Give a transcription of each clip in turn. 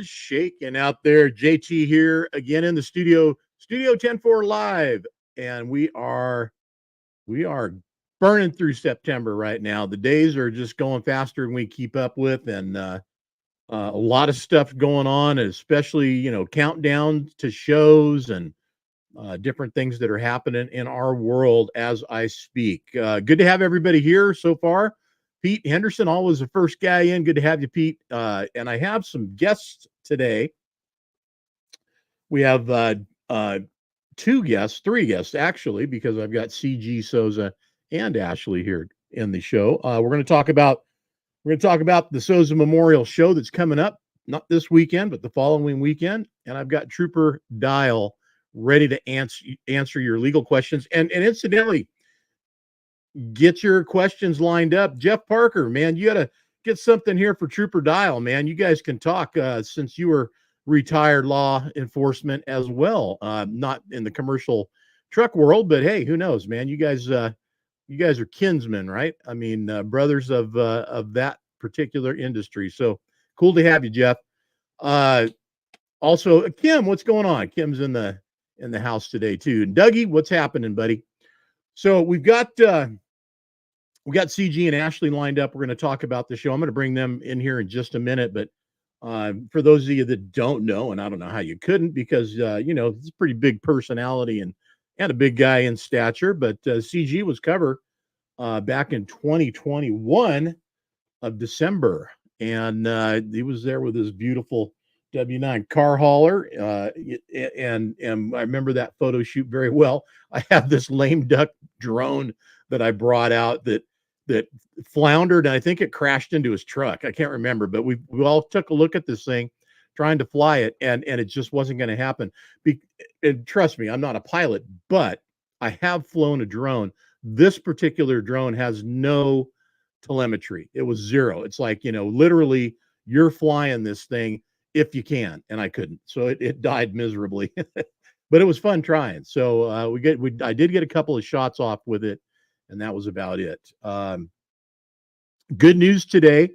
is shaking out there? JT here again in the studio 10-4 live, and we are burning through September right now. The days are just going faster than we keep up with, and a lot of stuff going on, especially countdowns to shows and different things that are happening in our world as I speak. Good to have everybody here so far. Pete Henderson, always the first guy in. Good to have you, Pete. And I have some guests today. We have three guests actually, because I've got CG Soza and Ashley here in the show. We're going to talk about the Soza Memorial show that's coming up, not this weekend, but the following weekend. And I've got Trucker Dial ready to answer your legal questions. And incidentally, get your questions lined up. Jeff Parker, man, you got to get something here for Trooper Dial, man. You guys can talk since you were retired law enforcement as well. Not in the commercial truck world, but hey, who knows, man? You guys are kinsmen, right? I mean, brothers of that particular industry. So cool to have you, Jeff. Also, Kim, what's going on? Kim's in the house today too. And Dougie, what's happening, buddy? So we've got CG and Ashley lined up. We're going to talk about the show. I'm going to bring them in here in just a minute, but for those of you that don't know, and I don't know how you couldn't, because it's a pretty big personality and a big guy in stature, but CG was cover back in 2021 of December, and he was there with his beautiful W9 car hauler, and I remember that photo shoot very well. I have this lame duck drone that I brought out that floundered, and I think it crashed into his truck. I can't remember, but we all took a look at this thing, trying to fly it, and it just wasn't going to happen. And trust me, I'm not a pilot, but I have flown a drone. This particular drone has no telemetry. It was zero. It's like, literally you're flying this thing if you can, and I couldn't. So it died miserably, but it was fun trying. So I did get a couple of shots off with it, and that was about it. Good news today,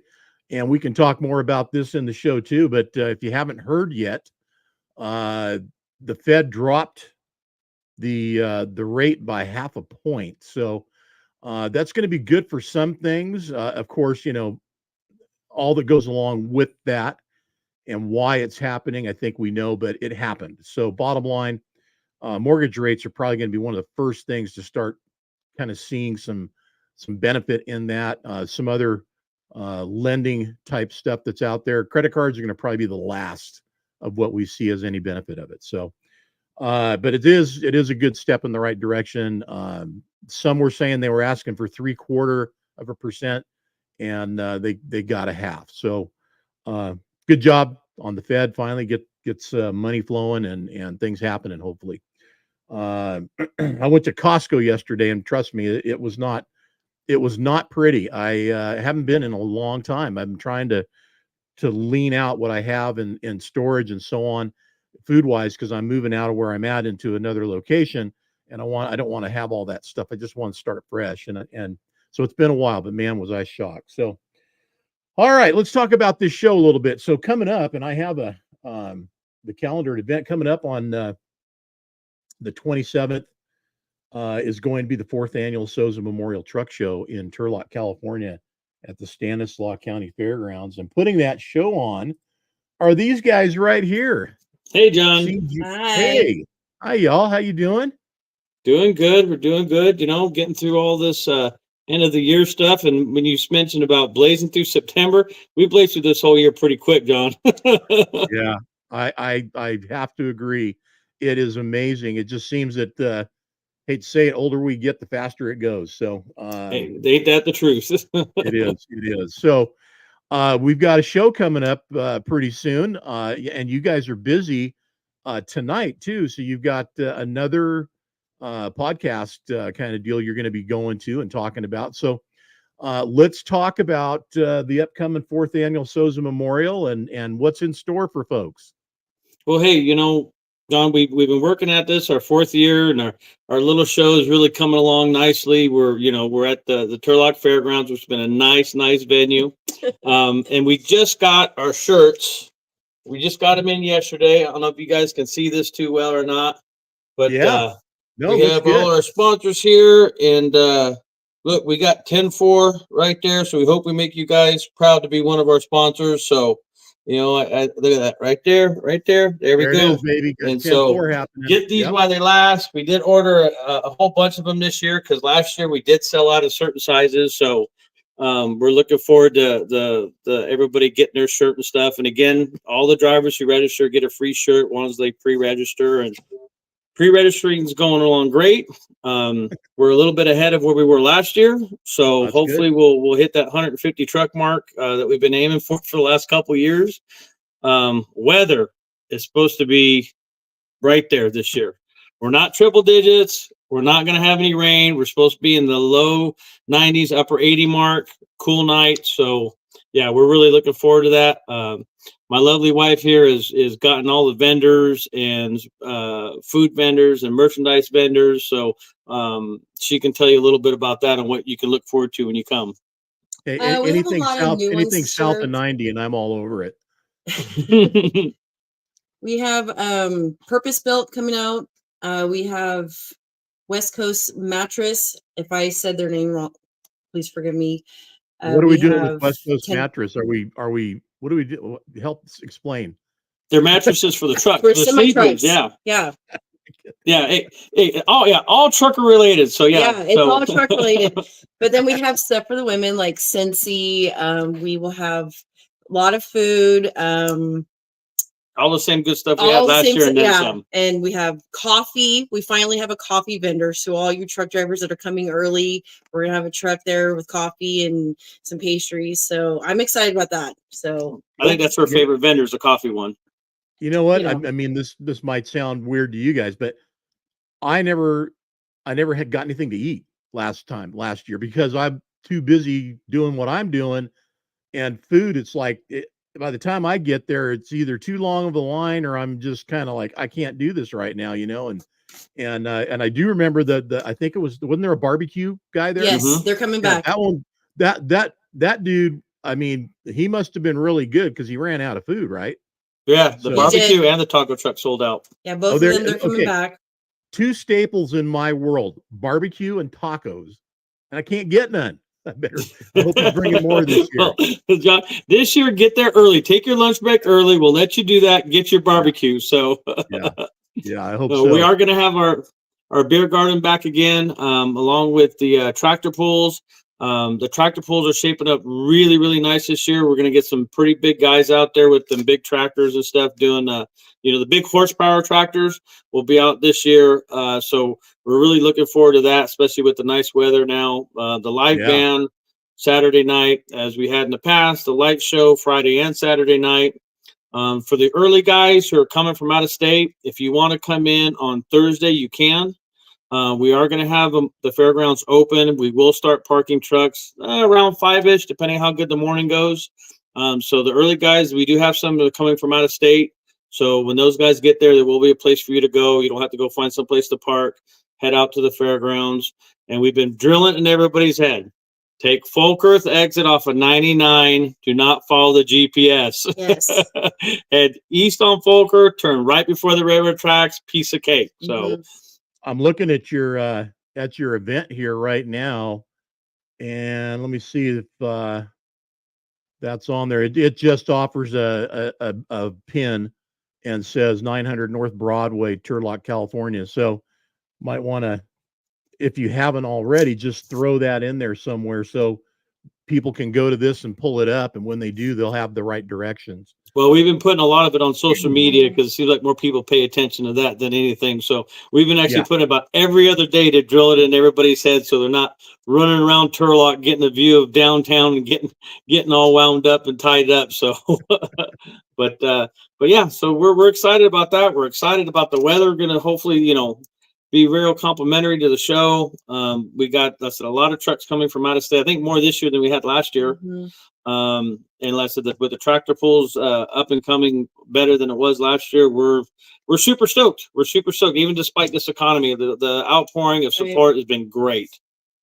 and we can talk more about this in the show too, but if you haven't heard yet, the Fed dropped the rate by 0.5 point. So that's going to be good for some things. Of course, all that goes along with that and why it's happening, I think we know, but it happened. So bottom line, mortgage rates are probably going to be one of the first things to start kind of seeing some benefit in that. Some other lending type stuff that's out there. Credit cards are going to probably be the last of what we see as any benefit of it. So, but it is a good step in the right direction. Some were saying they were asking for 0.75%, and they got 0.5. So, good job on the Fed. Finally gets money flowing and things happening. Hopefully. I went to Costco yesterday, and trust me, it was not pretty. I haven't been in a long time. I'm trying to lean out what I have in storage and so on, food wise, because I'm moving out of where I'm at into another location, and I don't want to have all that stuff. I just want to start fresh, and so it's been a while, but man, was I shocked. So, all right, let's talk about this show a little bit. So coming up, and I have the calendared event coming up on the 27th. Is going to be the 4th annual Soza Memorial Truck Show in Turlock, California at the Stanislaus County Fairgrounds. And putting that show on are these guys right here. Hey, John. Hi. Hey. Hi, y'all. How you doing? Doing good. We're doing good. Getting through all this end of the year stuff. And when you mentioned about blazing through September, we blazed through this whole year pretty quick, John. Yeah, I have to agree. It is amazing. It just seems that hate to say it, older we get, the faster it goes. So hey, ain't that the truth? it is. So we've got a show coming up pretty soon, and you guys are busy tonight too. So you've got another podcast kind of deal you're going to be going to and talking about. So let's talk about the upcoming 4th annual Soza Memorial and what's in store for folks. Well, hey, John, we've been working at this our 4th year, and our little show is really coming along nicely. We're at the Turlock Fairgrounds, which has been a nice venue. And we just got our shirts We just got them in yesterday. I don't know if you guys can see this too well or not, but No, we looks have good. all our sponsors here, and look, we got 10-4 right there. So we hope we make you guys proud to be one of our sponsors. So, you know, I look at that right there, right there. There we There it go. is, baby. Got And 10-4 so happening. get these Yep. while they last. We did order a whole bunch of them this year because last year we did sell out of certain sizes. So we're looking forward to the everybody getting their shirt and stuff. And again, all the drivers who register get a free shirt once they pre-register, and pre-registering is going along great. We're a little bit ahead of where we were last year, so That's hopefully good. we'll hit that 150 truck mark that we've been aiming for the last couple of years. Weather is supposed to be right there this year. We're not triple digits. We're not going to have any rain. We're supposed to be in the low 90s, upper 80 mark. Cool night. So yeah, we're really looking forward to that. My lovely wife here is gotten all the vendors and food vendors and merchandise vendors. So she can tell you a little bit about that and what you can look forward to when you come. Hey, We have a anything lot of south, new anything ones south of shirts. 90, and I'm all over it. We have Purpose Built coming out. We have West Coast Mattress. If I said their name wrong, please forgive me. What are we doing with have West Coast 10 Mattress? Are we? What do we do? Help us explain. They're mattresses for the truck, for the sleepers. semi-trucks. Yeah, Yeah. yeah. All trucker related. So yeah, Yeah, it's all truck related. But then we have stuff for the women like Scentsy. We will have a lot of food. all the same good stuff we had last year and then some. And we have coffee. We finally have a coffee vendor. So all you truck drivers that are coming early, we're gonna have a truck there with coffee and some pastries. So I'm excited about that. So I think that's her favorite vendor is the coffee one. You know what? You know. I mean, this might sound weird to you guys, but I never had got anything to eat last year because I'm too busy doing what I'm doing, and food. It's like by the time I get there, it's either too long of a line or I'm just kind of like I can't do this right now, you know. And I do remember the I think it wasn't there a barbecue guy there? yes, they're coming Yeah, back. that one that dude. I mean, he must have been really good because he ran out of food, right? Yeah, the So- barbecue and the taco truck sold out. Yeah, both of there- them, they're coming okay. back. Two staples in my world: barbecue and tacos, and I can't get none. I hope he's bringing more this year. Well, John, this year, get there early. Take your lunch break early. We'll let you do that. Get your barbecue. So Yeah, I hope so so. we are going to have our beer garden back again, along with the tractor pulls. The tractor pulls are shaping up really, really nice this year. We're going to get some pretty big guys out there with them big tractors and stuff doing, the big horsepower tractors will be out this year. So we're really looking forward to that, especially with the nice weather now. The live band Saturday night, as we had in the past, the light show Friday and Saturday night. For the early guys who are coming from out of state, if you want to come in on Thursday, you can. We are going to have the fairgrounds open. We will start parking trucks around 5-ish, depending how good the morning goes. So the early guys, we do have some that are coming from out of state. So when those guys get there, there will be a place for you to go. You don't have to go find some place to park. Head out to the fairgrounds. And we've been drilling in everybody's head. Take Folkerth exit off of 99. Do not follow the GPS. Yes. Head east on Folkerth, turn right before the railroad tracks, piece of cake. So I'm looking at your event here right now, and let me see if that's on there. It just offers a pin and says 900 North Broadway, Turlock, California. So might want to, if you haven't already, just throw that in there somewhere so people can go to this and pull it up, and when they do, they'll have the right directions. Well, we've been putting a lot of it on social media because it seems like more people pay attention to that than anything. So we've been actually putting about every other day to drill it in everybody's head, so they're not running around Turlock getting a view of downtown and getting all wound up and tied up. So, but yeah, so we're excited about that. We're excited about the weather. Going to hopefully be real complimentary to the show. We got a lot of trucks coming from out of state. I think more this year than we had last year. And like I said, with the tractor pulls up and coming better than it was last year, we're super stoked. We're super stoked, even despite this economy. The outpouring of support has been great.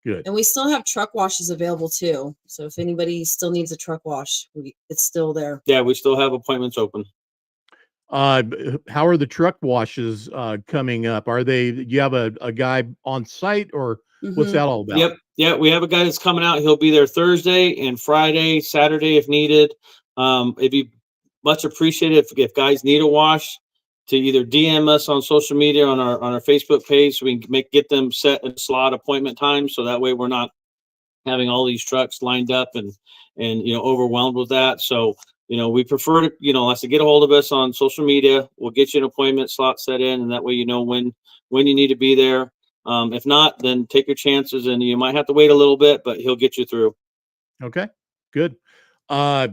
Good. And we still have truck washes available too. So if anybody still needs a truck wash, it's still there. Yeah, we still have appointments open. How are the truck washes coming up? Do you have a guy on site, or what's Hmm. that all about? Yep. Yeah, we have a guy that's coming out. He'll be there Thursday and Friday, Saturday if needed. It'd be much appreciated if guys need a wash to either DM us on social media on our Facebook page so we can get them set a slot appointment time. So that way we're not having all these trucks lined up and overwhelmed with that. So we prefer to like to get a hold of us on social media. We'll get you an appointment slot set in, and that way when you need to be there. If not, then take your chances, and you might have to wait a little bit, but he'll get you through. Okay, good. Uh,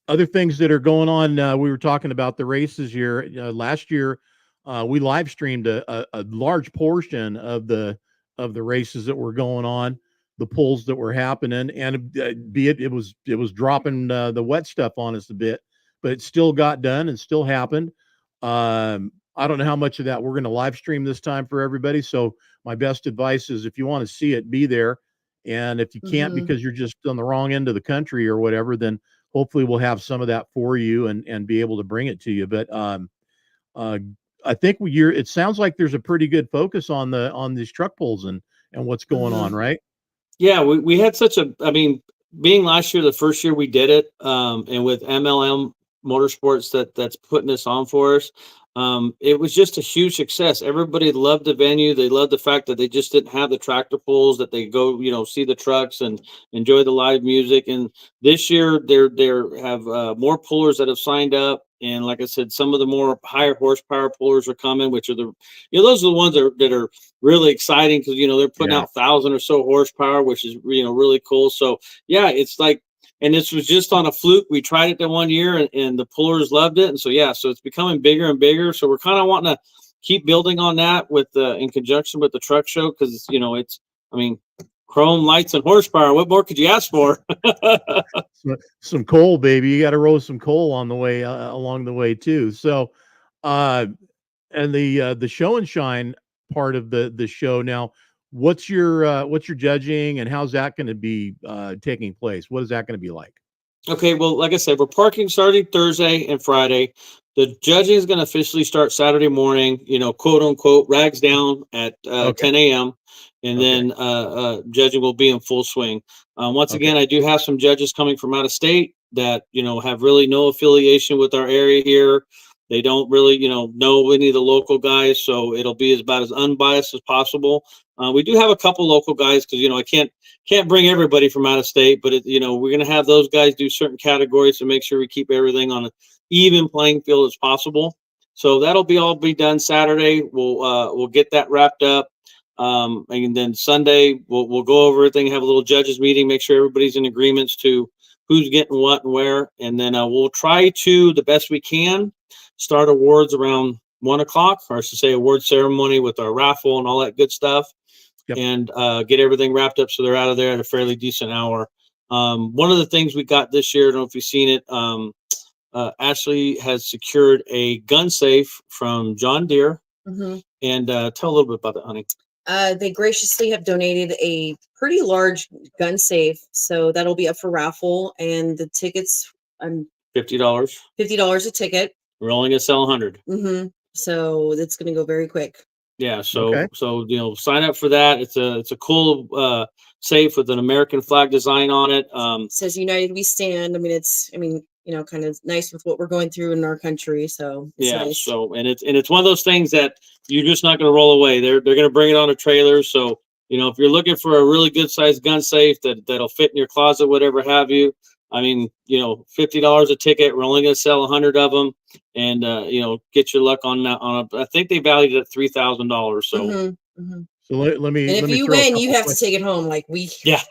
Other things that are going on. We were talking about the races here. Last year, we live streamed a large portion of the races that were going on, the pulls that were happening, and it was dropping the wet stuff on us a bit, but it still got done and still happened. I don't know how much of that we're going to live stream this time for everybody. So my best advice is, if you want to see it, be there. And if you can't Hmm. because you're just on the wrong end of the country or whatever, then hopefully we'll have some of that for you and be able to bring it to you. But uh, I think it sounds like there's a pretty good focus on these truck pulls and what's going on, Hmm. right? Yeah, we had I mean, being last year, the first year we did it, and with MLM Motorsports that's putting this on for us, it was just a huge success. Everybody loved the venue. They loved the fact that they just didn't have the tractor pulls, that they go, see the trucks and enjoy the live music. And this year, there have more pullers that have signed up. And like I said, some of the more higher horsepower pullers are coming, which are those are the ones that are really exciting because they're putting Yeah. out 1,000 or so horsepower, which is really cool. So yeah, it's like, and this was just on a fluke. We tried it that one year, and the pullers loved it, and so yeah, so it's becoming bigger and bigger. So we're kind of wanting to keep building on that with in conjunction with the truck show because I mean, chrome lights and horsepower. What more could you ask for? Some coal, baby. You got to roll some coal on the way along the way too. So, uh, and the show and shine part of the show now. What's your judging, and how's that going to be taking place? What is that going to be like? Okay, well, like I said, we're parking starting Thursday and Friday. The judging is going to officially start Saturday morning, quote unquote, rags down at Okay. 10 a.m. And Okay. then judging will be in full swing. Once Okay. again, I do have some judges coming from out of state that, have really no affiliation with our area here. They don't really, know any of the local guys. So it'll be about as unbiased as possible. We do have a couple local guys because, I can't bring everybody from out of state, but we're going to have those guys do certain categories to make sure we keep everything on an even playing field as possible. So that'll all be done Saturday. We'll get that wrapped up. And then Sunday we'll go over everything, have a little judges meeting, make sure everybody's in agreements to who's getting what and where. And then we'll try to, the best we can, start awards around 1 o'clock, or I should say award ceremony with our raffle and all that good stuff. Yep. And get everything wrapped up so they're out of there at a fairly decent hour. One of the things we got this year, I don't know if you've seen it, Ashley has secured a gun safe from John Deere. Hmm. And tell a little bit about that, honey. They graciously have donated a pretty large gun safe, so that'll be up for raffle, and the tickets, $50. $50 a ticket. We're only gonna sell 100. So it's going to go very quick. Yeah, Okay. so sign up for that. It's a cool safe with an American flag design on it. It says "United We Stand." I mean, kind of nice with what we're going through in our country. So it's Yeah, nice. so and it's one of those things that you're just not going to roll away. They're going to bring it on a trailer. So if you're looking for a really good sized gun safe that'll fit in your closet, whatever have you. I mean, $50 a ticket. We're only going to sell 100 of them, and get your luck on that. I think they valued it at $3,000. So So let me And if you throw a win, you couple have to take it home. Like we. yeah,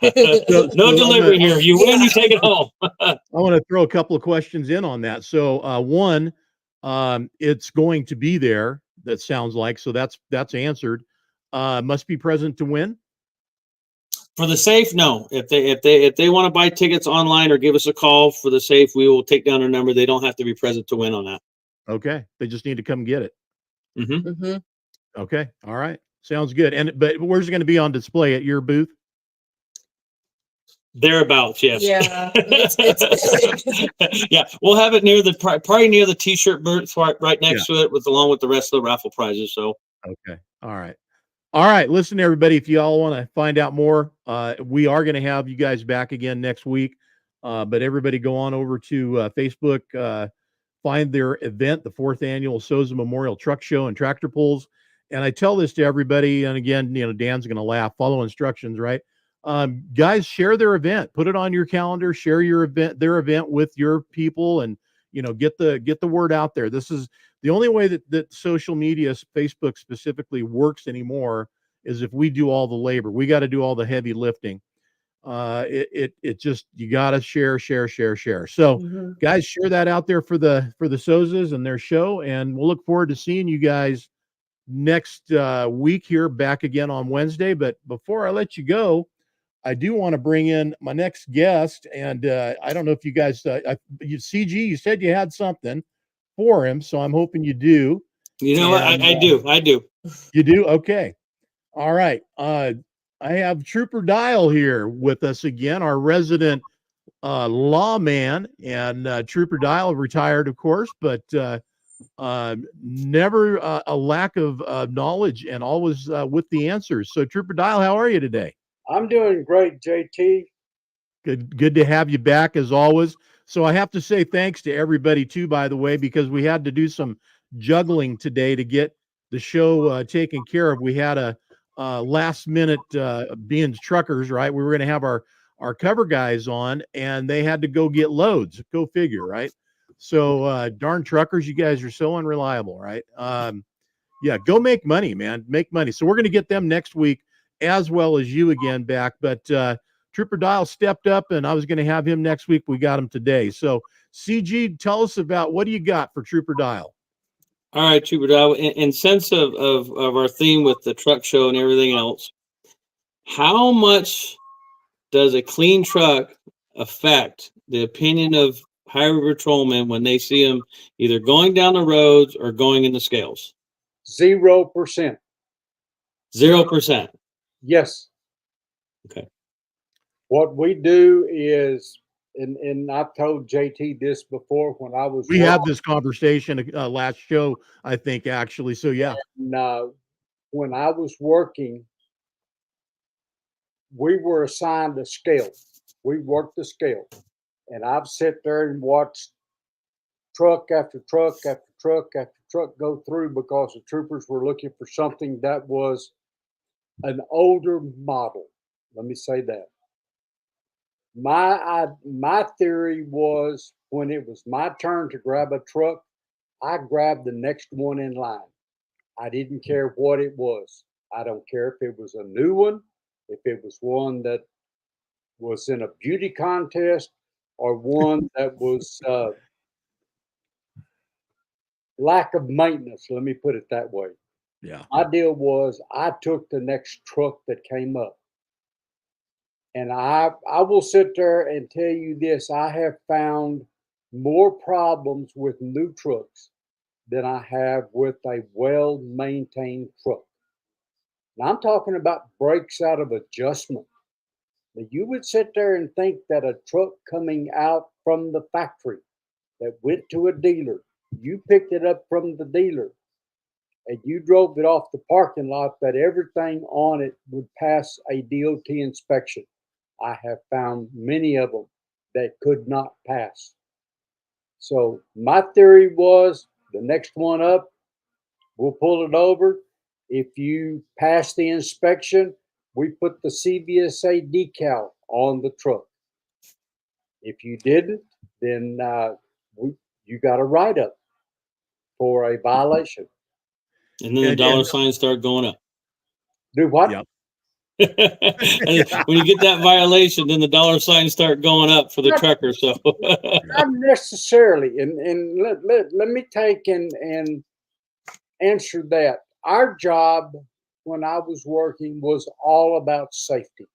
So no I'm delivery here. You win, you take it home. I want to throw a couple of questions in on that. So one, it's going to be there. That sounds like, so that's answered. Must be present to win. For the safe, no. If they want to buy tickets online or give us a call for the safe, we will take down their number. They don't have to be present to win on that. Okay, they just need to come get it. Mm-hmm. Okay, all right, sounds good. But where's it going to be on display, at your booth? Thereabouts, yes. Yeah, it's Yeah, we'll have it near probably near the t-shirt booth right next to it, along with the rest of the raffle prizes. So Okay. All right. All right. Listen, everybody, if y'all want to find out more, we are going to have you guys back again next week. But everybody go on over to Facebook, find their event, the 4th annual Soza Memorial Truck Show and Tractor Pulls. And I tell this to everybody, and again, Dan's going to laugh, follow instructions, right? Guys, share their event, put it on your calendar, share their event with your people, and get the word out there. This is the only way that social media, Facebook specifically, works anymore, is if we do all the labor. We got to do all the heavy lifting. It just, you got to share. So guys, share that out there for the Sozas and their show, and we'll look forward to seeing you guys next week here, back again on Wednesday. But before I let you go, I do want to bring in my next guest, and I don't know if you guys, CG, you said you had something for him, so I'm hoping you do. You know what? I do. You do? Okay. All right. I have Trooper Dial here with us again, our resident lawman, and Trooper Dial retired, of course, but never a lack of knowledge, and always with the answers. So Trooper Dial, how are you today? I'm doing great, JT. Good to have you back as always. So I have to say thanks to everybody too, by the way, because we had to do some juggling today to get the show taken care of. We had a last minute being truckers, right? We were going to have our cover guys on, and they had to go get loads. Go figure, right? So darn truckers, you guys are so unreliable, right? Yeah, go make money, man. Make money. So we're going to get them next week, as well as you again back. But Trooper Dial stepped up, and I was going to have him next week. We got him today. So CG, tell us about what do you got for Trooper Dial? All right, Trooper Dial. In sense of our theme with the truck show and everything else, how much does a clean truck affect the opinion of highway patrolmen when they see them either going down the roads or going in the scales? 0%. 0%. Yes. Okay. What we do is, and I've told JT this before when I was. We had this conversation last show, I think, actually. So yeah. When I was working, we were assigned a scale. We worked the scale, and I've sat there and watched truck after truck after truck after truck go through, because the troopers were looking for something that was an older model. Let me say that. My theory was, when it was my turn to grab a truck, I grabbed the next one in line. I didn't care what it was. I don't care if it was a new one, if it was one that was in a beauty contest, or one that was lack of maintenance. Let me put it that way. Yeah. My deal was, I took the next truck that came up. And I will sit there and tell you this: I have found more problems with new trucks than I have with a well-maintained truck. Now, I'm talking about breaks out of adjustment. Now, you would sit there and think that a truck coming out from the factory that went to a dealer, you picked it up from the dealer, and you drove it off the parking lot, that everything on it would pass a DOT inspection. I have found many of them that could not pass. So my theory was, the next one up, we'll pull it over. If you pass the inspection, we put the CVSA decal on the truck. If you didn't, then you got a write-up for a violation. And then the dollar signs start going up. Do what? Yep. When you get that violation, then the dollar signs start going up for the trucker. So not necessarily. And let me take and answer that. Our job when I was working was all about safety.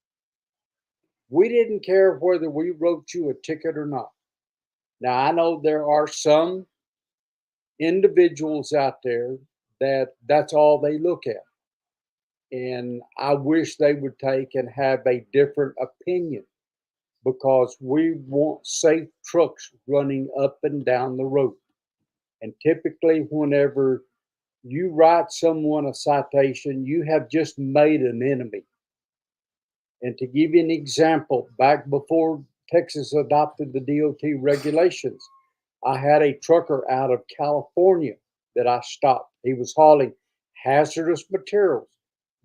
We didn't care whether we wrote you a ticket or not. Now, I know there are some individuals out there that's all they look at. And I wish they would take and have a different opinion. because we want safe trucks running up and down the road. And typically, whenever you write someone a citation, you have just made an enemy. And to give you an example, back before Texas adopted the DOT regulations, I had a trucker out of California that I stopped. He was hauling hazardous materials.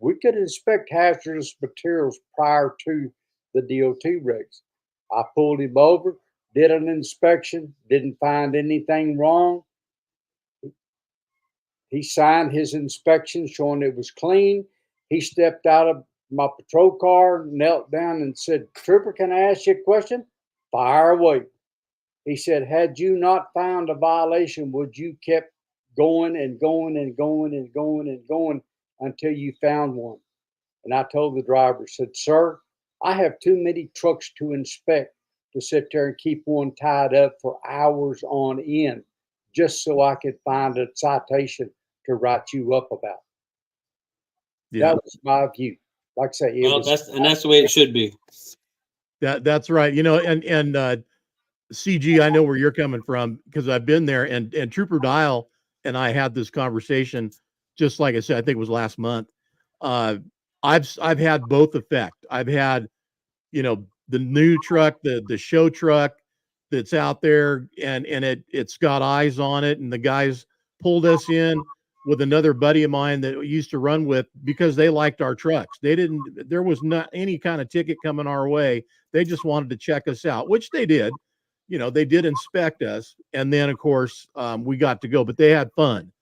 We could inspect hazardous materials prior to the DOT regs. I pulled him over, did an inspection, didn't find anything wrong. He signed his inspection showing it was clean. He stepped out of my patrol car, knelt down and said, "Trooper, can I ask you a question?" "Fire away." He said, "Had you not found a violation, would you kept going and going and going and going and going until you found one?" And I told the driver, said, "Sir, I have too many trucks to inspect to sit there and keep one tied up for hours on end just so I could find a citation to write you up about." Yeah. That was my view. Like I say, Well, that's the way it should be. That's right. You know, and CG, I know where you're coming from because I've been there, and Trooper Dial and I had this conversation, just like I said, I think it was last month. I've had both effect. I've had, you know, the new truck, the show truck that's out there, and it's got eyes on it, and the guys pulled us in with another buddy of mine that we used to run with because they liked our trucks. There was not any kind of ticket coming our way. They just wanted to check us out, which they did. You know, they did inspect us. And then, of course, we got to go, but they had fun.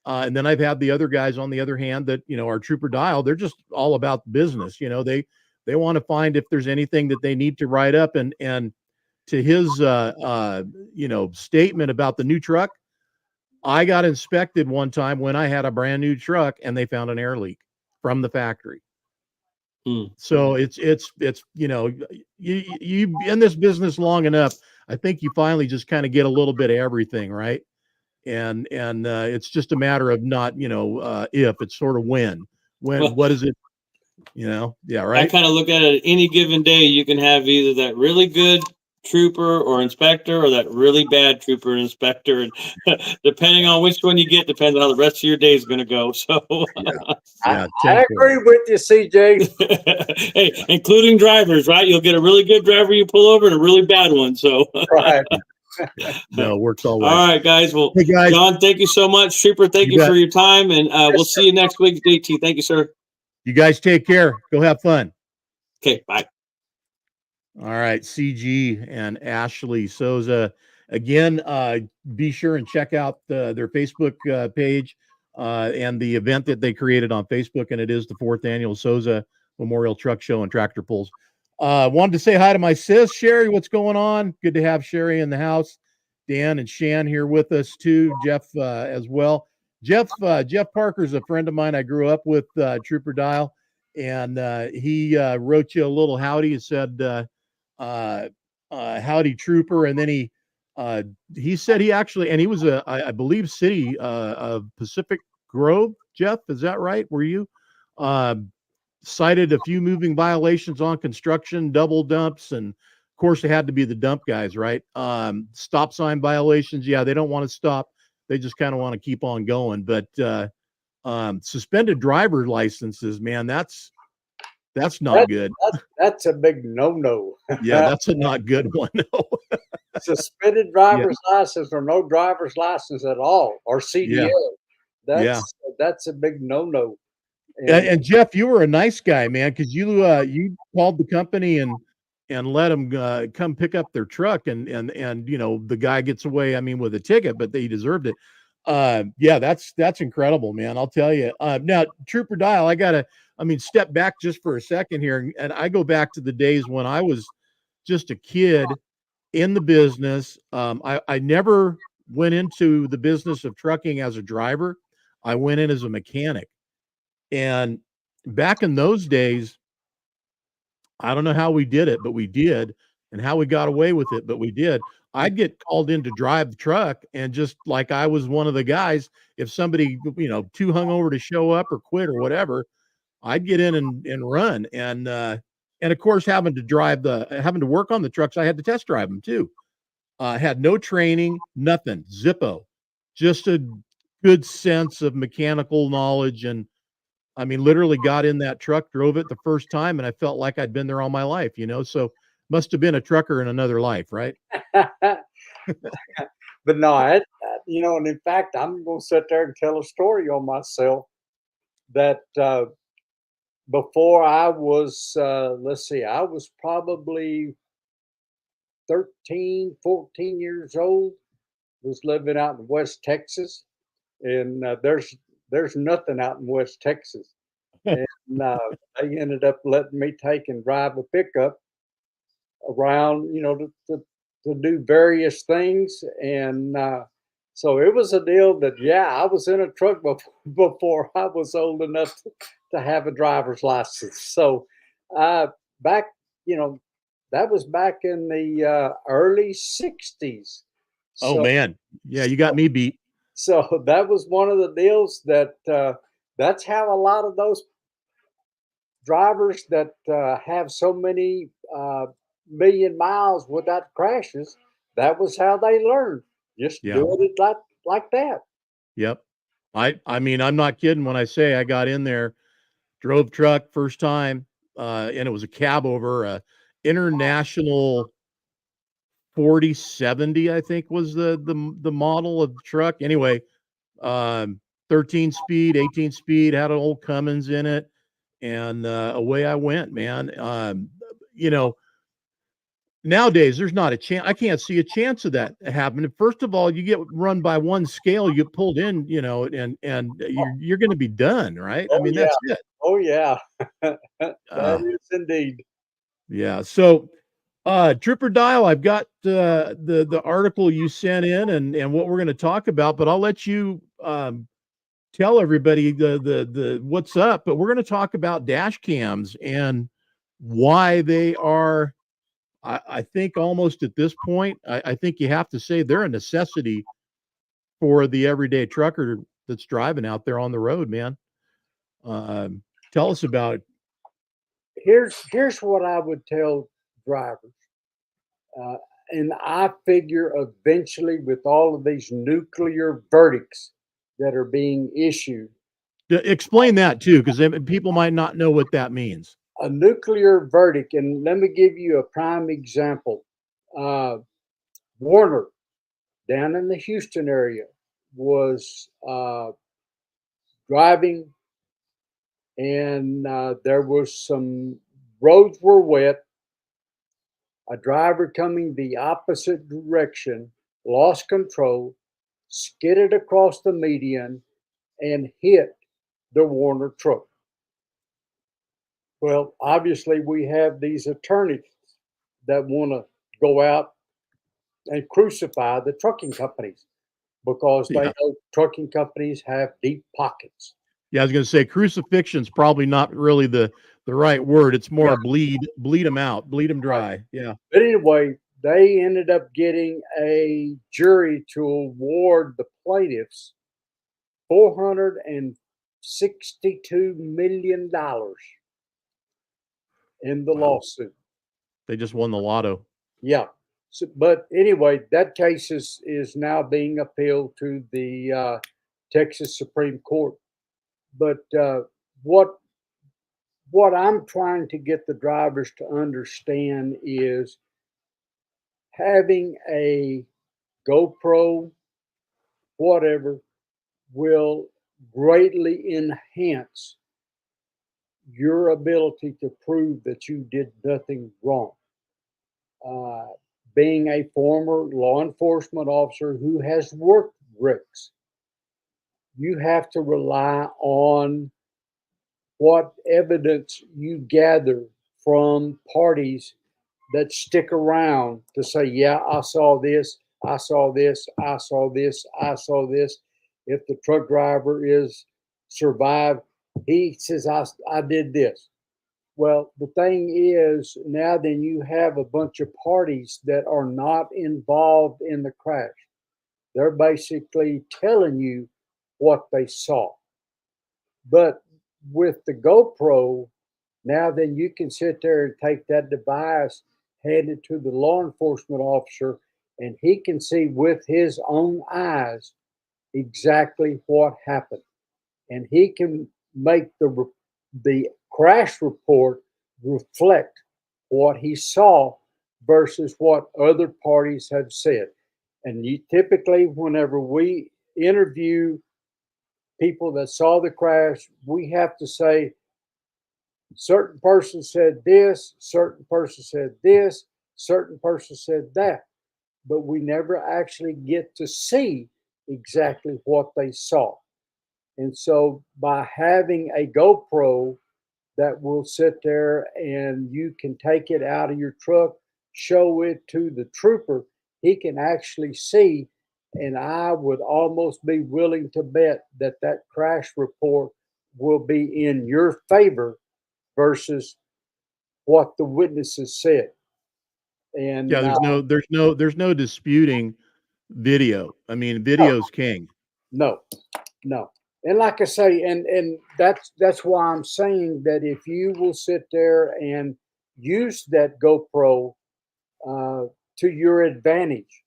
And then I've had the other guys on the other hand that, you know, our Trooper Dial, they're just all about business. You know, they want to find if there's anything that they need to write up. And to his, you know, statement about the new truck, I got inspected one time when I had a brand new truck and they found an air leak from the factory. So it's, you know, you in this business long enough, I think you finally just kind of get a little bit of everything, right? And it's just a matter of not, you know, if, it's sort of when, Well, what is it, you know? Yeah, I right. kind of look at it, any given day, you can have either that really good trooper or inspector or that really bad trooper and inspector. And depending on which one you get, depends on how the rest of your day is going to go. So, Yeah, I agree with you, CJ. hey, including drivers, right? You'll get a really good driver you pull over and a really bad one. So, Right. No, it works all all ways. right, guys. Well, Hey, guys. John, thank you so much. Trooper, thank You you bet. for your time. And we'll see you next week, JT. Thank you, sir. You guys take care. Go have fun. Okay, bye. All right, CG and Ashley Soza. Again, be sure and check out their Facebook page and the event that they created on Facebook, and it is the 4th annual Soza Memorial Truck Show and Tractor Pulls. Wanted to say hi to my sis, Sherry. What's going on? Good to have Sherry in the house. Dan and Shan here with us too. Jeff as well. Jeff Parker's a friend of mine. I grew up with Trooper Dial, and he wrote you a little howdy. He said, howdy Trooper. And then he said he actually, and he was I believe city of Pacific Grove. Jeff, is that right? Were you cited a few moving violations on construction, double dumps, and of course it had to be the dump guys, right? Stop sign violations. Yeah, they don't want to stop. They just kind of want to keep on going. But suspended driver licenses, man, that's not good. That's a big no-no. Yeah, that's a not good one. No. Suspended driver's license or no driver's license at all, or CDL. That's a big no-no. And Jeff, you were a nice guy, man, because you called the company and let them come pick up their truck, and you know, the guy gets away, I mean, with a ticket, but he deserved it. Yeah, that's incredible, man. I'll tell you. Now, Trooper Dial, I mean, step back just for a second here, and I go back to the days when I was just a kid in the business. I never went into the business of trucking as a driver. I went in as a mechanic. And back in those days, I don't know how we did it, but we did, and how we got away with it, but we did. I'd get called in to drive the truck, and just like I was one of the guys, if somebody, you know, too hungover to show up or quit or whatever, I'd get in and run. And And of course, having to work on the trucks, I had to test drive them too. Had no training, nothing, Zippo, just a good sense of mechanical knowledge. And I mean, literally got in that truck, drove it the first time, and I felt like I'd been there all my life, so must have been a trucker in another life, right? But no, and in fact, I'm going to sit there and tell a story on myself that before I was, let's see, I was probably 13, 14 years old, was living out in West Texas, and there's nothing out in West Texas. And they ended up letting me take and drive a pickup around, to do various things. And so it was a deal that, yeah, I was in a truck before I was old enough to have a driver's license. So back, that was back in the early 60s. Oh So, man. Yeah, you got me beat. so that was one of the deals that that's how a lot of those drivers that have so many million miles without crashes, that was how they learned. Just Yeah. doing it like that. Yep. I mean, I'm not kidding when I say I got in there, drove truck first time, and it was a cab over a international 4070, I think was the model of the truck. Anyway, 13 speed, 18 speed, had an old Cummins in it, and away I went, man. Nowadays there's not a chance. I can't see a chance of that happening. First of all, you get run by one scale, you get pulled in, and you're going to be done, right? I Oh mean, yeah. that's it. Oh yeah. That Uh, is indeed. yeah. So, Trooper Dial, I've got the article you sent in and what we're going to talk about, but I'll let you tell everybody the what's up. But we're going to talk about dash cams and why they are. I think almost at this point, I think you have to say they're a necessity for the everyday trucker that's driving out there on the road, man. Tell us about it. Here's what I would tell drivers. Uh, and I figure eventually, with all of these nuclear verdicts that are being issued, Explain that too, because people might not know what that means. a nuclear verdict, and let me give you a prime example. Warner, down in the Houston area, was driving, and there was some roads were wet. A driver coming the opposite direction lost control, skidded across the median, and hit the Warner truck. Well, obviously, we have these attorneys that want to go out and crucify the trucking companies because they Yeah. know trucking companies have deep pockets. Yeah, I was going to say crucifixion's probably not really the right word. It's more Yeah. bleed them out, bleed them dry. Yeah. But anyway, they ended up getting a jury to award the plaintiffs $462 million in the Wow. lawsuit. They just won the lotto. Yeah. So, but anyway, that case is now being appealed to the Texas Supreme Court. But what I'm trying to get the drivers to understand is having a GoPro, whatever, will greatly enhance your ability to prove that you did nothing wrong. Being a former law enforcement officer who has worked rigs, you have to rely on what evidence you gather from parties that stick around to say, yeah, I saw this, I saw this, I saw this, I saw this. If the truck driver is survived, he says, I did this. Well, the thing is, now then you have a bunch of parties that are not involved in the crash. They're basically telling you what they saw. But with the GoPro, Now then you can sit there and take that device, hand it to the law enforcement officer, and he can see with his own eyes exactly what happened. And he can make the crash report reflect what he saw versus what other parties have said. And you typically, whenever we interview people that saw the crash, we have to say, certain person said this, certain person said this, certain person said that. But we never actually get to see exactly what they saw. And so by having a GoPro that will sit there and you can take it out of your truck, show it to the trooper, he can actually see. And I would almost be willing to bet that that crash report will be in your favor versus what the witnesses said. And Yeah, there's no disputing video. I mean, no, video's king. no, no. And like I say, and that's why I'm saying that if you will sit there and use that GoPro to your advantage,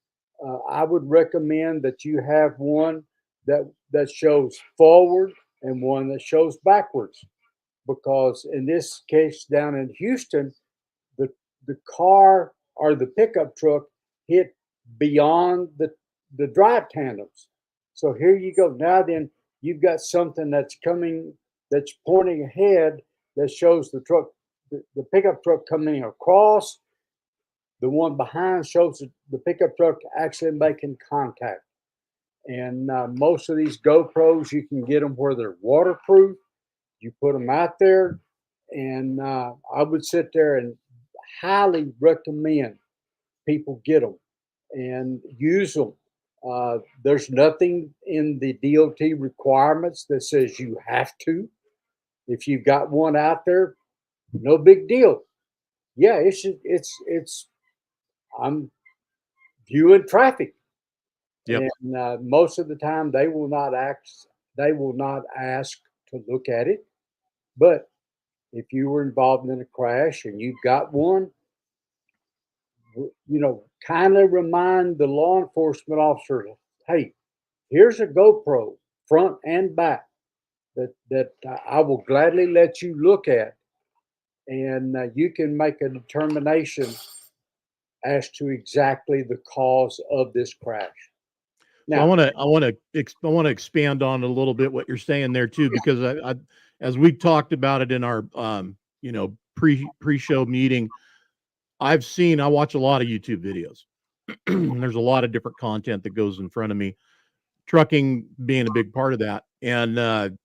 I would recommend that you have one that shows forward and one that shows backwards, because in this case down in Houston, the car or the pickup truck hit beyond the drive tandems. So here you go. Now then, you've got something that's coming, that's pointing ahead, that shows the pickup truck coming across. The one behind shows the pickup truck actually making contact. And most of these GoPros, you can get them where they're waterproof. You put them out there, and I would sit there and highly recommend people get them and use them. There's nothing in the DOT requirements that says you have to. If you've got one out there, no big deal. Yeah, it's I'm viewing traffic. Yep. And most of the time they will not ask to look at it. But if you were involved in a crash and you've got one, kindly remind the law enforcement officer, hey, here's a GoPro front and back that I will gladly let you look at, and you can make a determination as to exactly the cause of this crash. So Now, I want to expand on a little bit what you're saying there too, because I as we talked about it in our pre-show meeting, I watch a lot of YouTube videos. There's a lot of different content that goes in front of me, trucking being a big part of that. And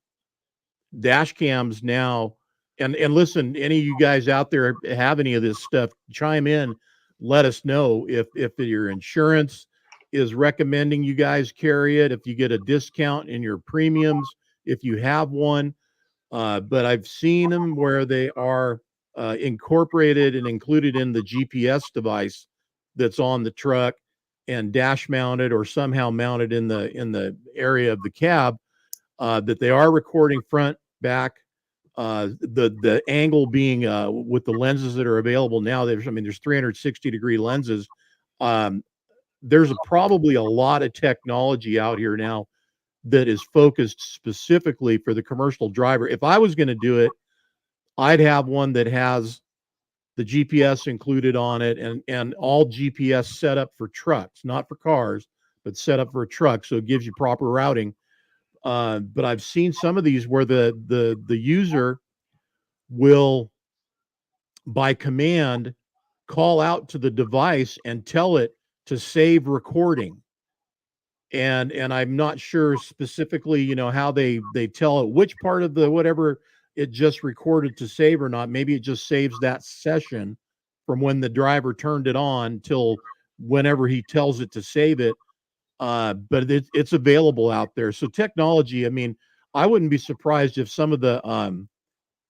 dash cams now, and listen, any of you guys out there have any of this stuff, chime in, let us know if your insurance is recommending you guys carry it, if you get a discount in your premiums, if you have one. But I've seen them where they are incorporated and included in the GPS device that's on the truck and dash mounted or somehow mounted in the area of the cab, that they are recording front, back, the angle being with the lenses that are available now. There's 360-degree lenses. There's probably a lot of technology out here now that is focused specifically for the commercial driver. If I was going to do it, I'd have one that has the GPS included on it, and all GPS set up for trucks, not for cars, but set up for a truck. So it gives you proper routing. But I've seen some of these where the user will, by command, call out to the device and tell it to save recording. And I'm not sure specifically, how they tell it which part of the whatever it just recorded to save or not. Maybe it just saves that session from when the driver turned it on till whenever he tells it to save it. But it's available out there. So technology, I wouldn't be surprised if some of the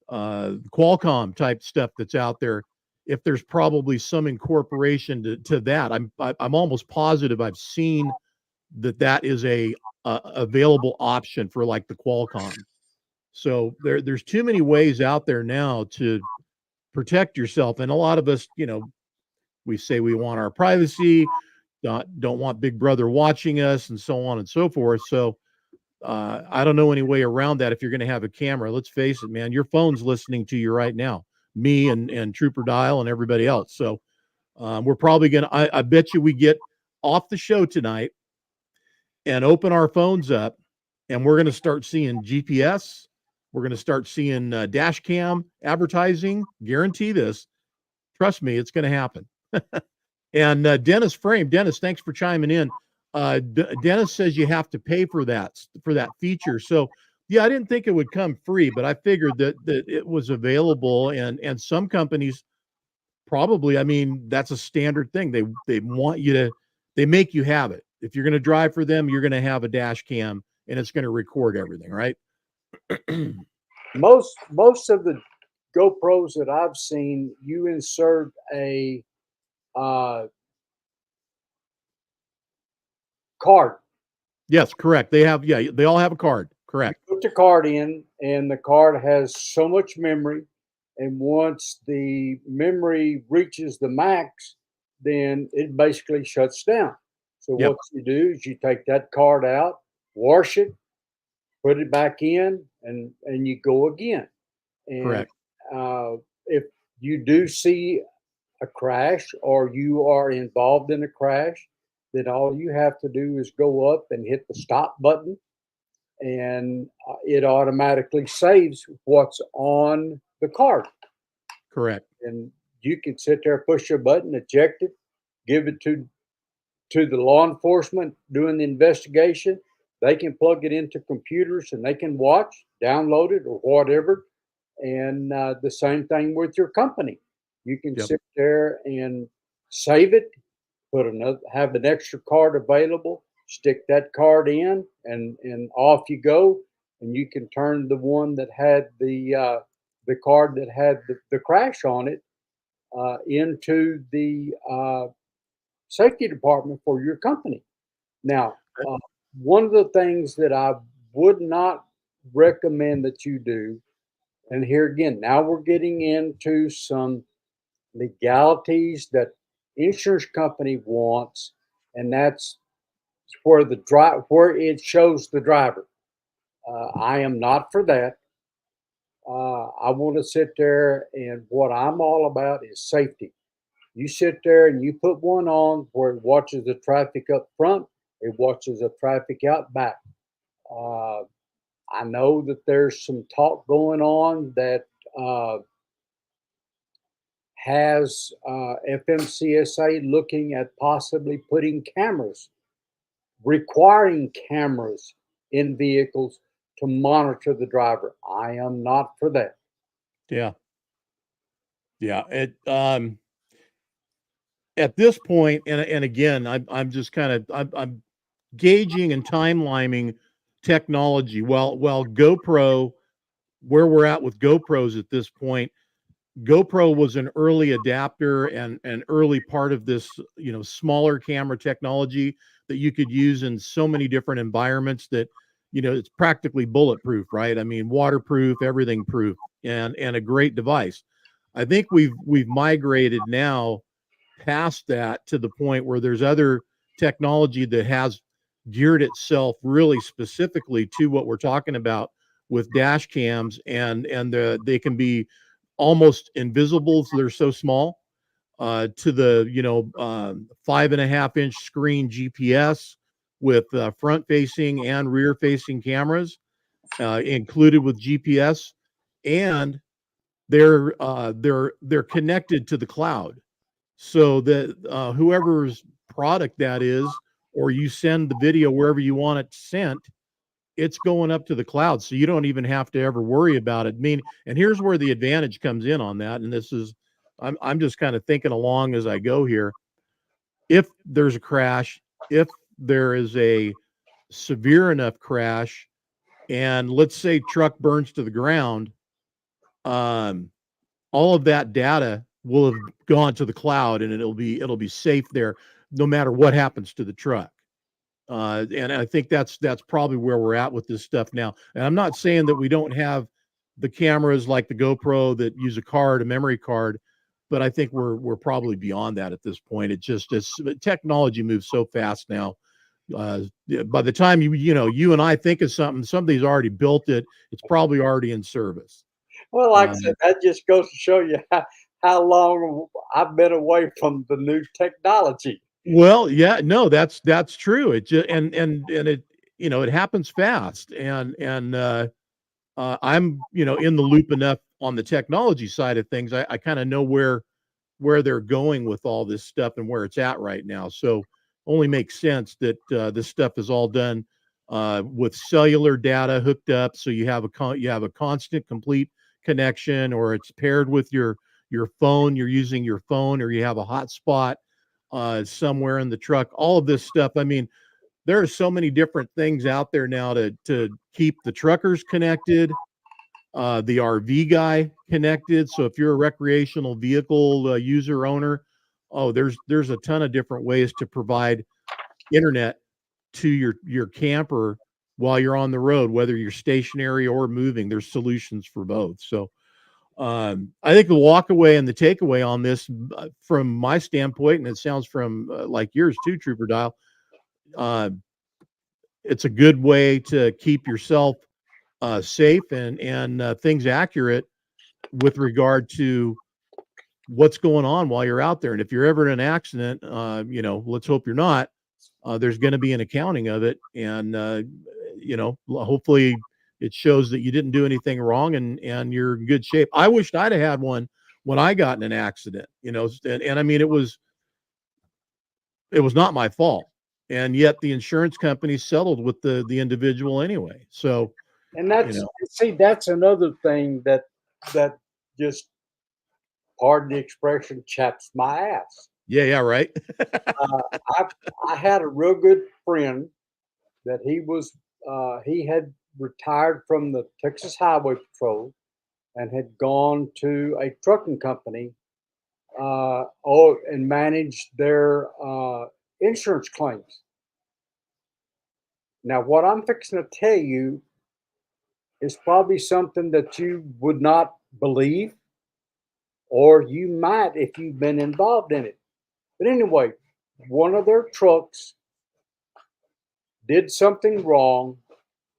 Qualcomm type stuff that's out there, if there's probably some incorporation to that. I'm almost positive I've seen that is a available option for like the Qualcomm. So there's too many ways out there now to protect yourself. And a lot of us, we say we want our privacy, don't want Big Brother watching us, and so on and so forth. So I don't know any way around that. If you're going to have a camera, let's face it, man, your phone's listening to you right now, me and Trooper Dial and everybody else. So we're probably going to, I bet you we get off the show tonight and open our phones up, and we're going to start seeing GPS. We're going to start seeing dash cam advertising. Guarantee this. Trust me, it's going to happen. And Dennis Frame, Dennis, thanks for chiming in. Dennis says you have to pay for that feature. So yeah, I didn't think it would come free, but I figured that it was available, and some companies probably, I mean, that's a standard thing. They want you to, they make you have it. If you're going to drive for them, you're going to have a dash cam, and it's going to record everything, right? Most of the GoPros that I've seen, you insert a card. Yes, correct. They all have a card. Correct. You put the card in, and the card has so much memory. And once the memory reaches the max, then it basically shuts down. So Yep. what you do is you take that card out, wash it, put it back in, and you go again. And Correct. if you do see a crash or you are involved in a crash, then all you have to do is go up and hit the stop button, and it automatically saves what's on the card. Correct. And you can sit there, push a button, eject it, give it to the law enforcement doing the investigation. They can plug it into computers and they can watch, download it, or whatever. And the same thing with your company. You can Yep. sit there and save it, have an extra card available, stick that card in, and off you go. And you can turn the one that had the card that had the crash on it into the safety department for your company. Now, one of the things that I would not recommend that you do, and here again, now we're getting into some legalities that insurance company wants, and that's where where it shows the driver. I am not for that. I want to sit there, and what I'm all about is safety. You sit there and you put one on where it watches the traffic up front, it watches the traffic out back. I know that there's some talk going on that has FMCSA looking at possibly putting cameras, requiring cameras in vehicles to monitor the driver. I am not for that. Yeah. Yeah. At this point, and again, I'm just kind of I'm gauging and timelining technology. Well, GoPro, where we're at with GoPros at this point, GoPro was an early adapter and an early part of this, smaller camera technology that you could use in so many different environments that, it's practically bulletproof, right? I mean, waterproof, everything proof, and a great device. I think we've migrated now past that to the point where there's other technology that has geared itself really specifically to what we're talking about with dash cams, and they can be almost invisible. So they're so small, to the 5.5-inch screen GPS with front facing and rear facing cameras included with GPS, and they're connected to the cloud, so that whoever's product that is, or you send the video wherever you want it sent, it's going up to the cloud, so you don't even have to ever worry about it. I mean, and here's where the advantage comes in on that. And this is, I'm just kind of thinking along as I go here. If there's a crash, if there is a severe enough crash, and let's say truck burns to the ground, all of that data will have gone to the cloud, and it'll be safe there, no matter what happens to the truck. And I think that's probably where we're at with this stuff now. And I'm not saying that we don't have the cameras like the GoPro that use a memory card, but I think we're probably beyond that at this point. Technology moves so fast now. By the time you and I think of something, somebody's already built it. It's probably already in service. Well, like I said, that just goes to show you how long I've been away from the new technology. Well, yeah, no, that's true. It just and it it happens fast, and I'm in the loop enough on the technology side of things. I kind of know where they're going with all this stuff and where it's at right now. So only makes sense that this stuff is all done with cellular data hooked up, so you have a constant, complete connection, or it's paired with your phone. You're using your phone, or you have a hotspot somewhere in the truck. All of this stuff. I mean, there are so many different things out there now to keep the truckers connected, the RV guy connected. So if you're a recreational vehicle user owner, there's a ton of different ways to provide internet to your camper while you're on the road, whether you're stationary or moving. There's solutions for both. So I think the walkaway and the takeaway on this, from my standpoint, and it sounds from like yours too, Trooper Dial, it's a good way to keep yourself safe and things accurate with regard to what's going on while you're out there. And if you're ever in an accident, let's hope you're not. There's going to be an accounting of it, and hopefully it shows that you didn't do anything wrong and you're in good shape. I wished I'd have had one when I got in an accident, and I mean, it was not my fault. And yet the insurance company settled with the individual anyway. So, and that's another thing that just, pardon the expression, chaps my ass. Yeah, right. I had a real good friend that he had retired from the Texas Highway Patrol and had gone to a trucking company and managed their insurance claims. Now, what I'm fixing to tell you is probably something that you would not believe, or you might if you've been involved in it. But anyway, one of their trucks did something wrong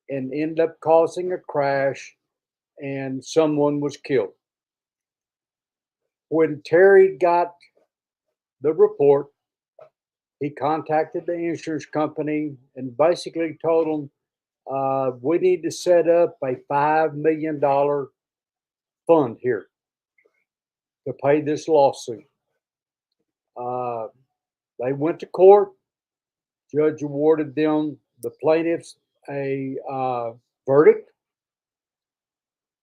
and ended up causing a crash, and someone was killed. When Terry got the report, he contacted the insurance company and basically told them, we need to set up a $5 million fund here to pay this lawsuit. They went to court. Judge awarded them, the plaintiffs, a verdict,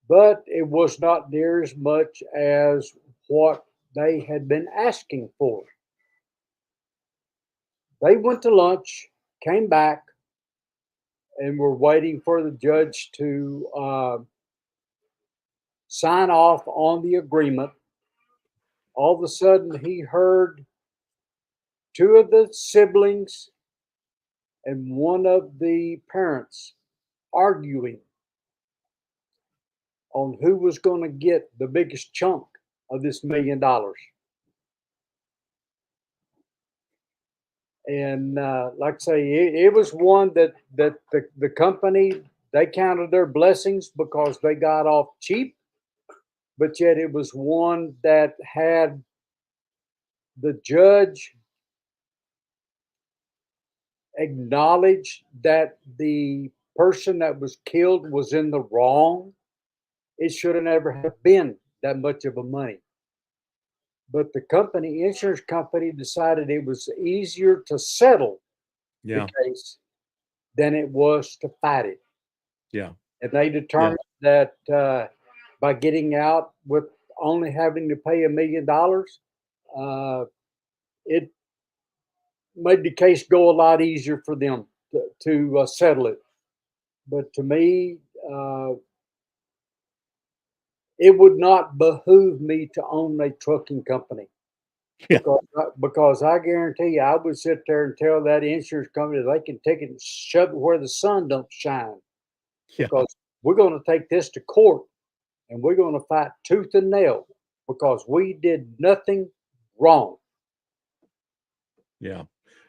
but it was not near as much as what they had been asking for. They went to lunch, came back, and were waiting for the judge to sign off on the agreement. All of a sudden, he heard two of the siblings and one of the parents arguing on who was going to get the biggest chunk of this $1 million. And like I say, it was one that the company, they counted their blessings because they got off cheap, but yet it was one that had the judge acknowledge that the person that was killed was in the wrong. It should have never have been that much of a money. But the insurance company, decided it was easier to settle the case than it was to fight it. Yeah. And they determined that by getting out with only having to pay $1 million, it made the case go a lot easier for them to settle it. But to me, it would not behoove me to own a trucking company. Yeah. Because I guarantee you, I would sit there and tell that insurance company they can take it and shove it where the sun don't shine. Yeah. Because we're going to take this to court and we're going to fight tooth and nail because we did nothing wrong. Yeah.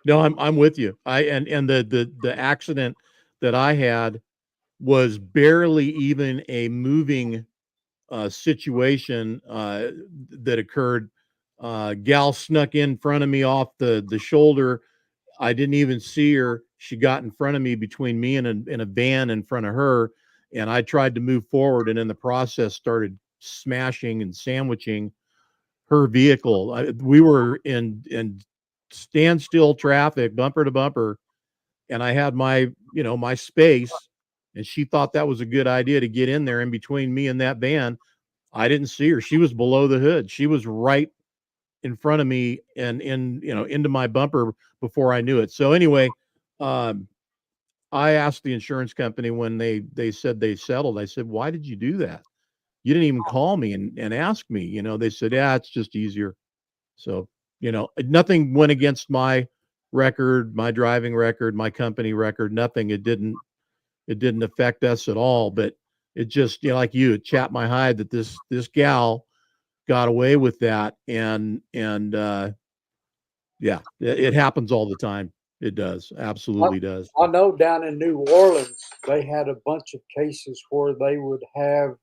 No, I'm with you. And the accident that I had was barely even a moving situation that occurred. Gal snuck in front of me off the shoulder. I didn't even see her. She got in front of me, between me and a van in front of her, and I tried to move forward, and in the process started smashing and sandwiching her vehicle. We were in standstill traffic, bumper to bumper, and I had my space, and she thought that was a good idea to get in there in between me and that van. I didn't see her. She was below the hood. She was right in front of me and into my bumper before I knew it. So anyway, um, I asked the insurance company when they said they settled. I said, "Why did you do that? You didn't even call me and ask me." They said, "Yeah, it's just easier." So, nothing went against my record, my driving record, my company record, nothing. It didn't affect us at all, but it just, like you, it chapped my hide that this gal got away with that. And yeah, it happens all the time. It does. Absolutely does. I know down in New Orleans, they had a bunch of cases where they would have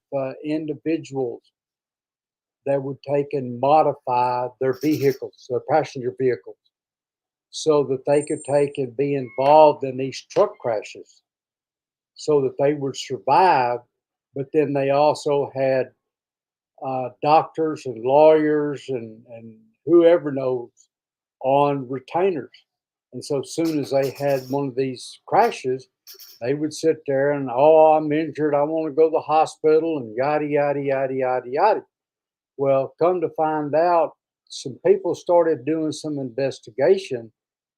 individuals that would take and modify their vehicles, their passenger vehicles, so that they could take and be involved in these truck crashes so that they would survive. But then they also had doctors and lawyers and whoever knows on retainers. And so as soon as they had one of these crashes, they would sit there and, oh, I'm injured. I want to go to the hospital and yada, yada, yada, yada, yada. Well, come to find out, some people started doing some investigation,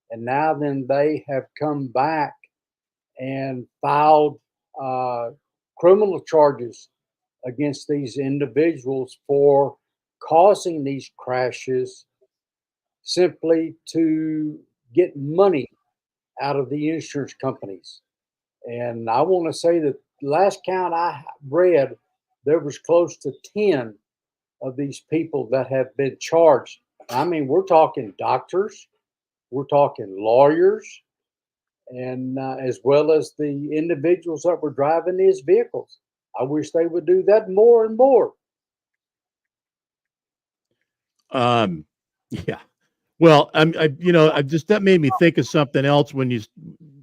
and now then they have come back and filed criminal charges against these individuals for causing these crashes simply to get money out of the insurance companies. And I want to say that last count I read, there was close to 10 of these people that have been charged. I mean, we're talking doctors, we're talking lawyers, and as well as the individuals that were driving these vehicles. I wish they would do that more and more. Yeah. Well, I just, that made me think of something else when you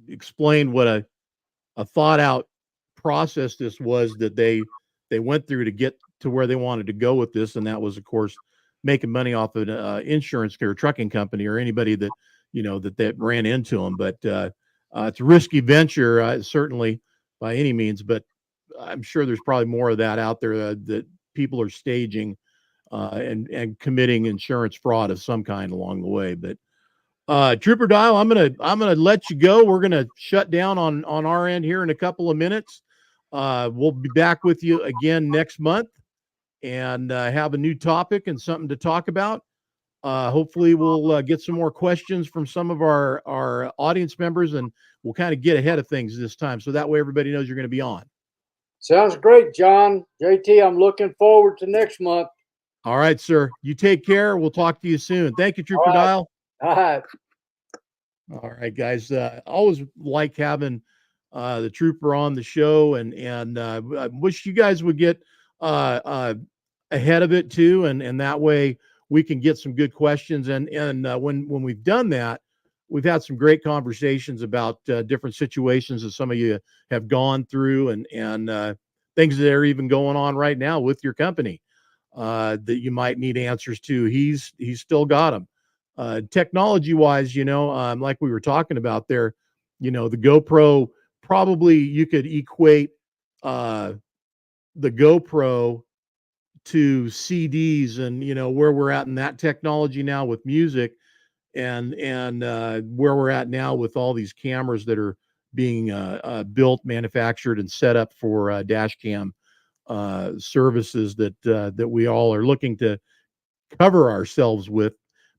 explained what a thought out process this was that they went through to get to where they wanted to go with this, and that was, of course, making money off of an insurance or trucking company or anybody that that ran into them. But it's a risky venture, certainly, by any means. But I'm sure there's probably more of that out there that people are staging and committing insurance fraud of some kind along the way. But Trooper Dial, I'm gonna let you go. We're gonna shut down on our end here in a couple of minutes. We'll be back with you again next month and have a new topic and something to talk about. Hopefully, we'll get some more questions from some of our audience members, and we'll kind of get ahead of things this time, so that way everybody knows you're going to be on. Sounds great, John. JT, I'm looking forward to next month. All right, sir. You take care. We'll talk to you soon. Thank you, Trooper Dial. All right. All right, guys. Always like having the trooper on the show, and I wish you guys would get ahead of it too, and that way we can get some good questions. And when we've done that, we've had some great conversations about different situations that some of you have gone through, and things that are even going on right now with your company that you might need answers to. He's still got them. Technology wise, like we were talking about there, the GoPro, probably you could equate the GoPro to CDs, and where we're at in that technology now with music, and where we're at now with all these cameras that are being built, manufactured, and set up for dash cam services that we all are looking to cover ourselves with.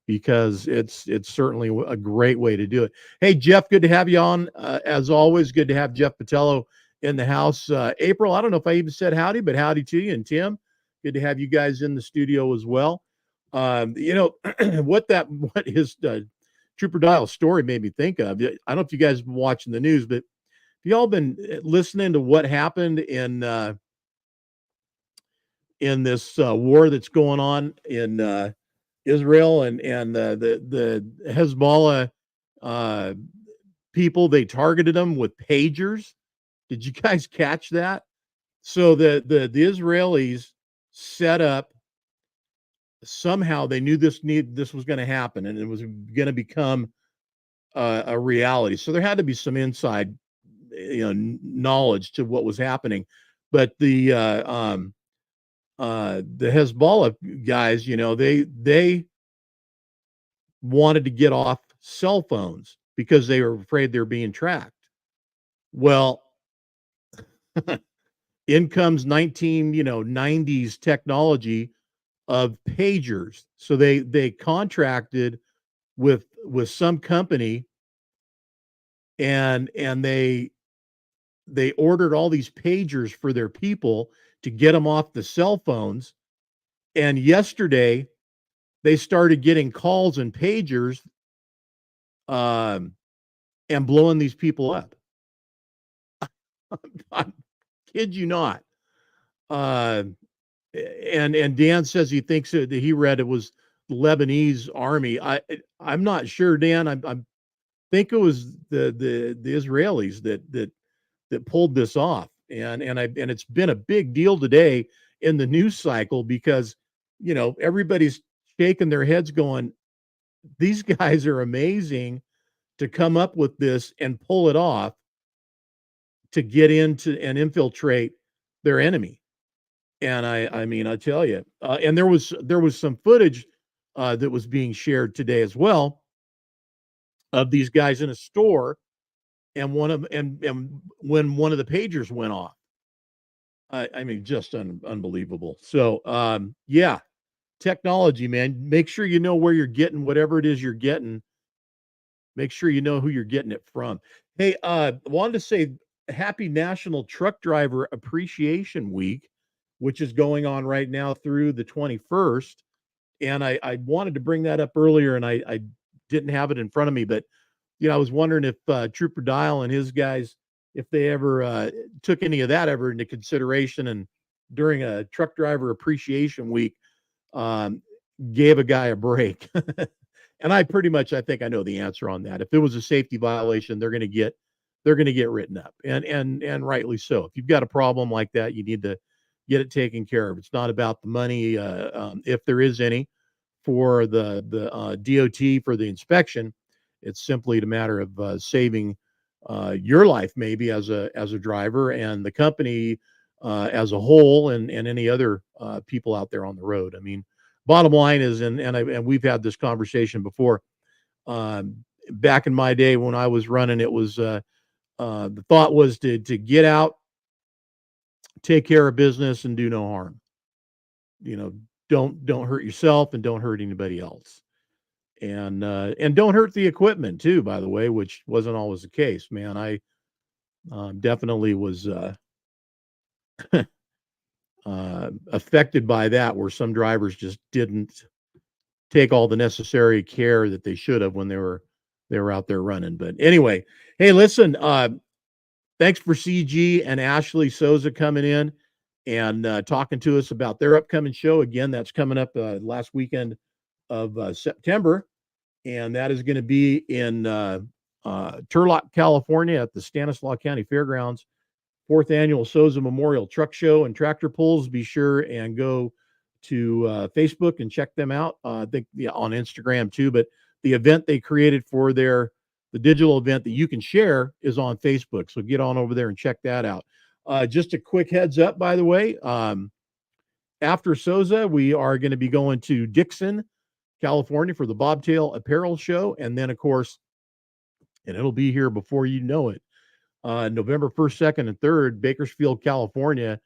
because it's certainly a great way to do it. Hey, Jeff, good to have you on. As always, good to have Jeff Patello in the house. April, I don't know if I even said howdy, but howdy to you. And Tim, good to have you guys in the studio as well. What his Trooper Dial story made me think of. I don't know if you guys have been watching the news, but have y'all been listening to what happened in this war that's going on in Israel and the Hezbollah people? They targeted them with pagers. Did you guys catch that? So the Israelis set up, somehow they knew this was going to happen and it was going to become a reality. So there had to be some inside knowledge to what was happening. But the Hezbollah guys, they wanted to get off cell phones because they were afraid they're being tracked. Well, in comes 1990s technology of pagers. So they contracted with some company and they ordered all these pagers for their people to get them off the cell phones. And yesterday they started getting calls and pagers and blowing these people up. I kid you not. And Dan says he thinks that he read it was the Lebanese army. I'm not sure, Dan. I think it was the Israelis that pulled this off. And it's been a big deal today in the news cycle because everybody's shaking their heads going, these guys are amazing to come up with this and pull it off to get into and infiltrate their enemy. And I mean, I tell you, and there was some footage that was being shared today as well of these guys in a store, and when one of the pagers went off. I mean, just unbelievable. So, yeah, technology, man. Make sure you know where you're getting whatever it is you're getting. Make sure you know who you're getting it from. Hey, wanted to say happy National Truck Driver Appreciation Week, which is going on right now through the 21st. And I wanted to bring that up earlier, and I didn't have it in front of me, but I was wondering if Trooper Dial and his guys, if they ever took any of that ever into consideration, and during a Truck Driver Appreciation Week, gave a guy a break. And I think I know the answer on that. If it was a safety violation, they're going to get written up, and rightly so. If you've got a problem like that, you need to get it taken care of. It's not about the money, if there is any, for the DOT for the inspection. It's simply a matter of saving your life, maybe as a driver, and the company as a whole, and any other people out there on the road. I mean, bottom line is, and we've had this conversation before. Back in my day when I was running, it was the thought was to get out, take care of business, and do no harm. Don't hurt yourself and don't hurt anybody else. And don't hurt the equipment too, by the way, which wasn't always the case, man. I definitely was affected by that, where some drivers just didn't take all the necessary care that they should have when they were out there running. But anyway, hey, listen, thanks for CG and Ashley Soza coming in and talking to us about their upcoming show. Again, that's coming up last weekend of September, and that is going to be in Turlock, California, at the Stanislaus County Fairgrounds. 4th annual Soza Memorial Truck Show and Tractor Pulls. Be sure and go to Facebook and check them out. I think on Instagram too, but the event they created for the digital event that you can share is on Facebook. So get on over there and check that out. Just a quick heads up, by the way, after Soza, we are going to be going to Dixon, California for the Bobtail Apparel Show. And then, of course, and it'll be here before you know it, November 1st, 2nd, and 3rd, Bakersfield, California,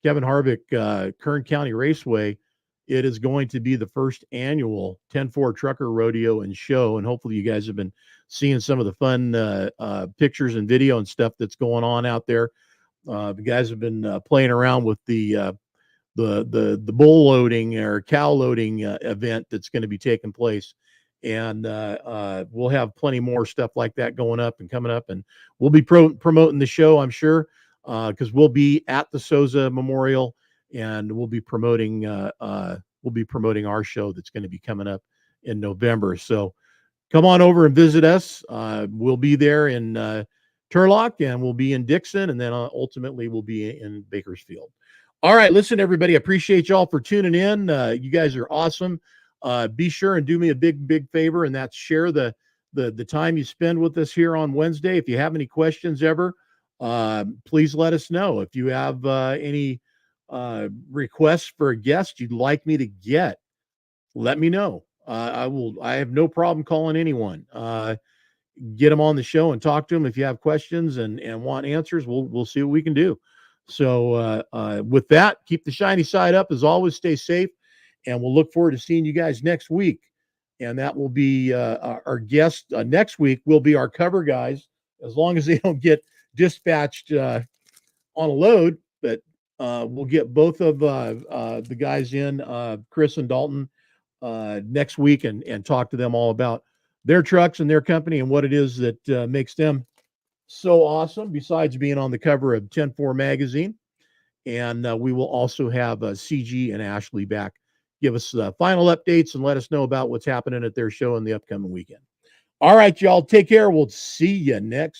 Kevin Harvick, Kern County Raceway it is going to be the first annual 10-4 Trucker Rodeo and Show. And hopefully you guys have been seeing some of the fun pictures and video and stuff that's going on out there. The guys have been playing around with the bull loading or cow loading event that's going to be taking place. And we'll have plenty more stuff like that going up and coming up. And we'll be promoting the show, I'm sure, because we'll be at the Soza Memorial, and we'll be promoting our show that's going to be coming up in November. So come on over and visit us. We'll be there in Turlock, and we'll be in Dixon, and then ultimately we'll be in Bakersfield. All right, listen, everybody, I appreciate y'all for tuning in. You guys are awesome. Be sure and do me a big favor, and that's share the time you spend with us here on Wednesday. If you have any questions ever, please let us know. If you have any requests for a guest you'd like me to get, let me know. I have no problem calling anyone. Get them on the show and talk to them. If you have questions and want answers, we'll see what we can do. So with that, keep the shiny side up. As always, stay safe, and we'll look forward to seeing you guys next week. And that will be our guest next week will be our cover guys, as long as they don't get dispatched on a load. But we'll get both of the guys in, Chris and Dalton, next week and talk to them all about their trucks and their company and what it is that makes them so awesome, besides being on the cover of 10-4 magazine. And we will also have CG and Ashley back, give us final updates and let us know about what's happening at their show in the upcoming weekend. All right, y'all, take care. We'll see you next